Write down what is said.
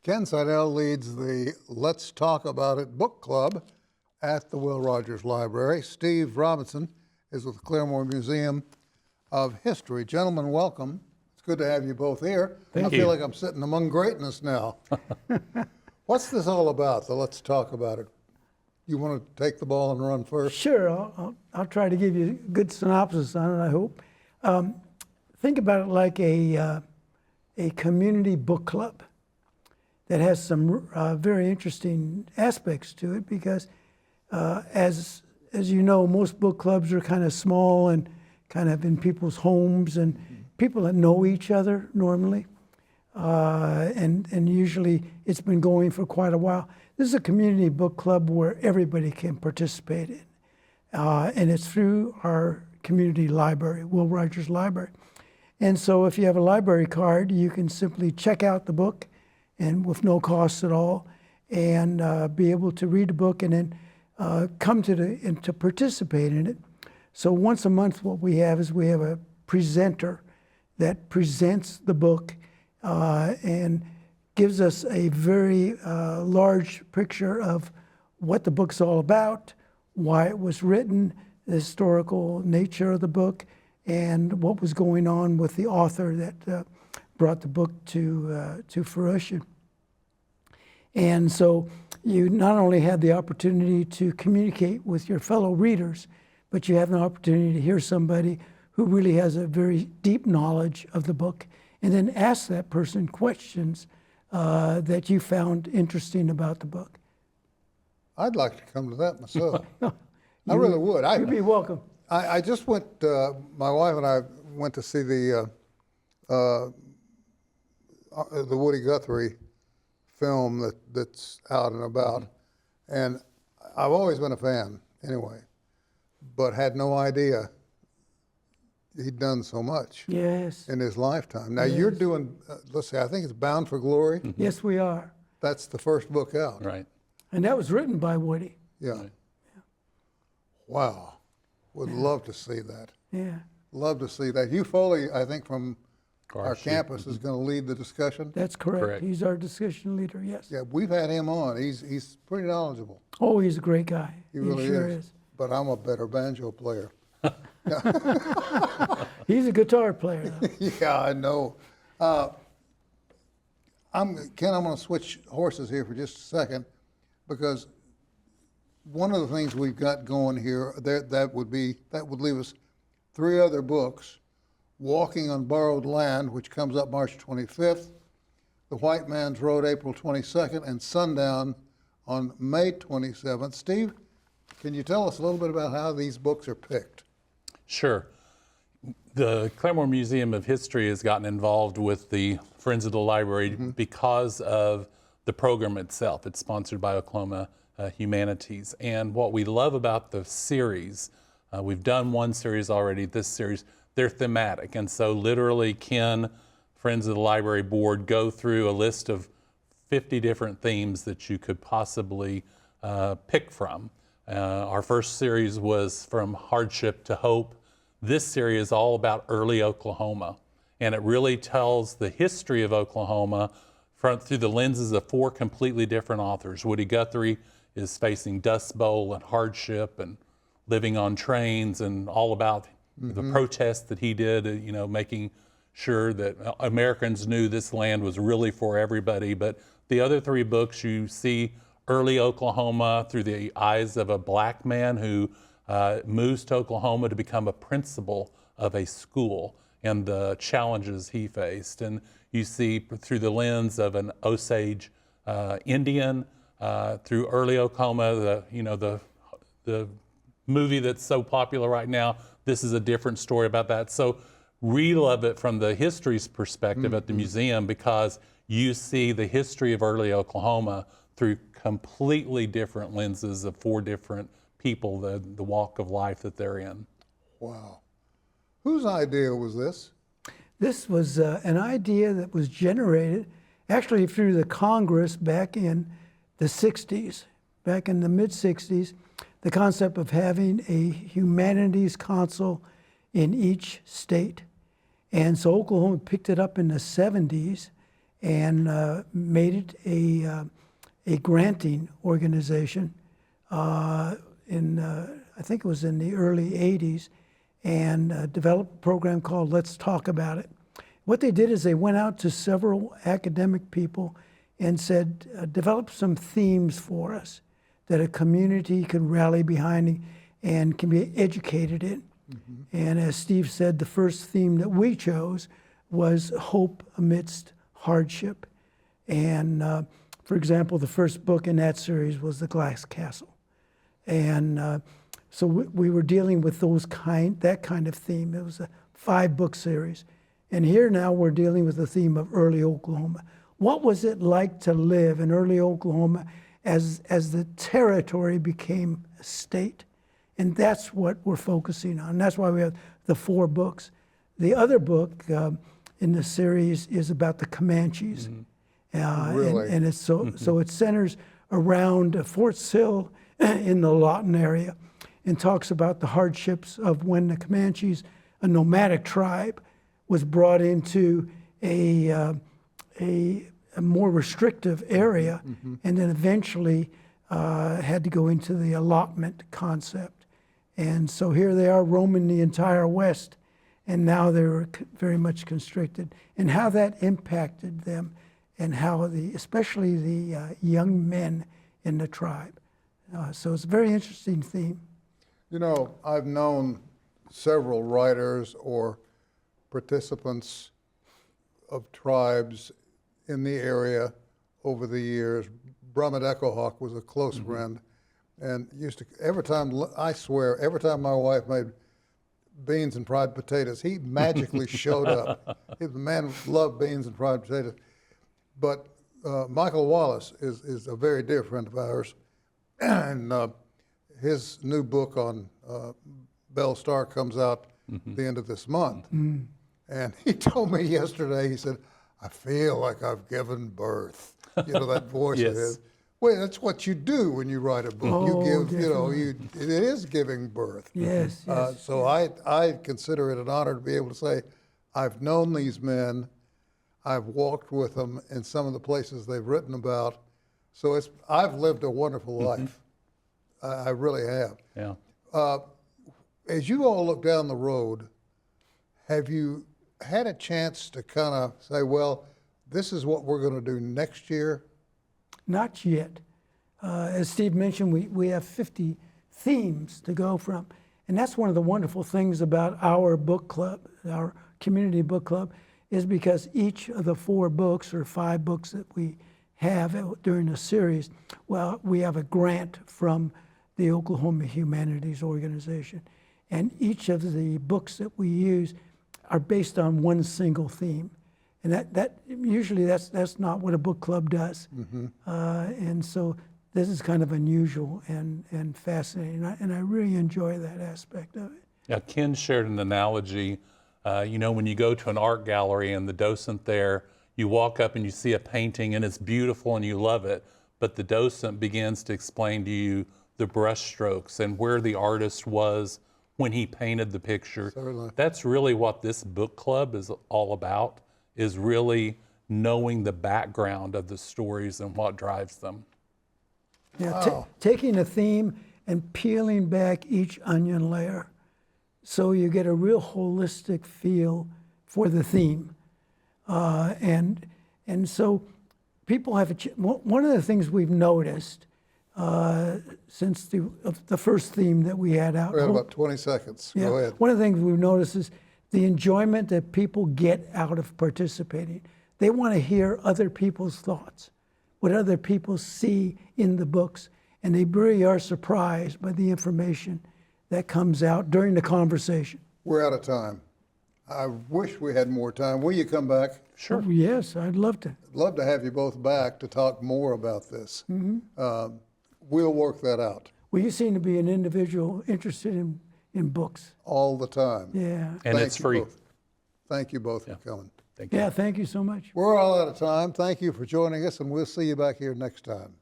Ken Seidel leads the Let's Talk About It book club at the Will Rogers Library. Steve Robinson is with the Claremore Museum of History. Gentlemen, welcome. It's good to have you both here. Thank I you. feel like I'm sitting among greatness now. What's this all about, the Let's Talk About It? You want to take the ball and run first? Sure, I'll try to give you a good synopsis on it, I hope. Think about it like a community book club that has some very interesting aspects to it because as you know, most book clubs are kind of small and kind of in people's homes and people that know each other normally. And usually it's been going for quite a while. This is a community book club where everybody can participate in. And it's through our community library, Will Rogers Library. And so if you have a library card, you can simply check out the book and with no cost at all and be able to read the book and then come to participate in it. So once a month what we have is we have a presenter that presents the book and gives us a very large picture of what the book's all about, why it was written, the historical nature of the book, and what was going on with the author that brought the book to fruition. And so you not only have the opportunity to communicate with your fellow readers, but you have an opportunity to hear somebody who really has a very deep knowledge of the book and then ask that person questions that you found interesting about the book. I'd like to come to that myself. I really would. You'd be welcome. I just went, my wife and I went to see the Woody Guthrie film that's out and about. And I've always been a fan anyway, but had no idea he'd done so much in his lifetime. Now you're doing, let's see, I think it's Bound for Glory. Yes, we are. That's the first book out. Right. And that was written by Woody. Yeah. Right. Wow. Would love to see that. Yeah. Love to see that. Hugh Foley, I think, from our Gosh, campus is going to lead the discussion. That's correct. Correct. He's our discussion leader, yes. Yeah, we've had him on. He's pretty knowledgeable. Oh, he's a great guy. He really sure is. But I'm a better banjo player. He's a guitar player, though. Yeah, I know. Ken, I'm going to switch horses here for just a second because one of the things we've got going here that would leave us three other books: Walking on Borrowed Land, which comes up March 25th, The White Man's Road, April 22nd, and Sundown on May 27th. Steve, can you tell us a little bit about how these books are picked? Sure. The Claremore Museum of History has gotten involved with the Friends of the Library because of the program itself. It's sponsored by Oklahoma Humanities. And what we love about the series, we've done one series already, this series, they're thematic. And so literally Ken, Friends of the Library Board, go through a list of 50 different themes that you could possibly pick from. Our first series was From Hardship to Hope. This series is all about early Oklahoma, and it really tells the history of Oklahoma through the lenses of four completely different authors. Woody Guthrie is facing Dust Bowl and hardship and living on trains and all about the protests that he did, making sure that Americans knew this land was really for everybody. But the other three books, you see early Oklahoma through the eyes of a black man who moves to Oklahoma to become a principal of a school and the challenges he faced. And you see through the lens of an Osage Indian, through early Oklahoma, the movie that's so popular right now. This is a different story about that. So we love it from the history's perspective at the museum because you see the history of early Oklahoma through completely different lenses of four different people, the walk of life that they're in. Wow. Whose idea was this? This was an idea that was generated actually through the Congress back in the 60s, back in the mid-60s, the concept of having a humanities council in each state. And so Oklahoma picked it up in the 70s and made it a granting organization I think it was in the early 80s, and developed a program called Let's Talk About It. What they did is they went out to several academic people and said, develop some themes for us that a community can rally behind and can be educated in. And as Steve said, the first theme that we chose was hope amidst hardship. And for example, the first book in that series was The Glass Castle. And so we were dealing with that kind of theme. It was a 5-book series. And here now we're dealing with the theme of early Oklahoma. What was it like to live in early Oklahoma as the territory became a state? And that's what we're focusing on. That's why we have the 4 books. The other book in the series is about the Comanches. Really? And it's so it centers around Fort Sill in the Lawton area and talks about the hardships of when the Comanches, a nomadic tribe, was brought into a more restrictive area and then eventually had to go into the allotment concept. And so here they are roaming the entire West, and now they're very much constricted, and how that impacted them, and how especially the young men in the tribe. So it's a very interesting theme. You know, I've known several writers or participants of tribes in the area over the years. Brummet Echohawk was a close friend, and used to, every time my wife made beans and fried potatoes, he magically showed up. The man loved beans and fried potatoes. But Michael Wallace is a very dear friend of ours, and his new book on Belle Starr comes out the end of this month. And he told me yesterday, he said, I feel like I've given birth. You know, that voice of his. Well, that's what you do when you write a book. You give, definitely. it is giving birth. Yes, yes. So I consider it an honor to be able to say, I've known these men, I've walked with them in some of the places they've written about. So I've lived a wonderful life. I really have. Yeah. As you all look down the road, have you had a chance to kind of say, well, this is what we're going to do next year? Not yet. As Steve mentioned, we have 50 themes to go from. And that's one of the wonderful things about our book club, our community book club, is because each of the 4 books or 5 books that we have during the series, well, we have a grant from the Oklahoma Humanities Organization. And each of the books that we use are based on one single theme. And that usually that's not what a book club does. And so this is kind of unusual and fascinating. And I really enjoy that aspect of it. Yeah, Ken shared an analogy. You know, when you go to an art gallery and the docent there, you walk up and you see a painting and it's beautiful and you love it, but the docent begins to explain to you the brush strokes and where the artist was when he painted the picture. Certainly. That's really what this book club is all about, is really knowing the background of the stories and what drives them. Yeah, Wow. taking a theme and peeling back each onion layer so you get a real holistic feel for the theme. And so people have one of the things we've noticed since the first theme that we had out. We had about 20 seconds. Yeah, Go ahead. one of the things we've noticed is the enjoyment that people get out of participating. They want to hear other people's thoughts, what other people see in the books, and they really are surprised by the information that comes out during the conversation. We're out of time. I wish we had more time. Will you come back? Sure. Oh, yes, I'd love to. I'd love to have you both back to talk more about this. We'll work that out Well, you seem to be an individual interested in books. all the time. Yeah. And Thank it's you free. both. Thank you both for coming. Thank you. Yeah, thank you so much. We're all out of time. Thank you for joining us, and we'll see you back here next time.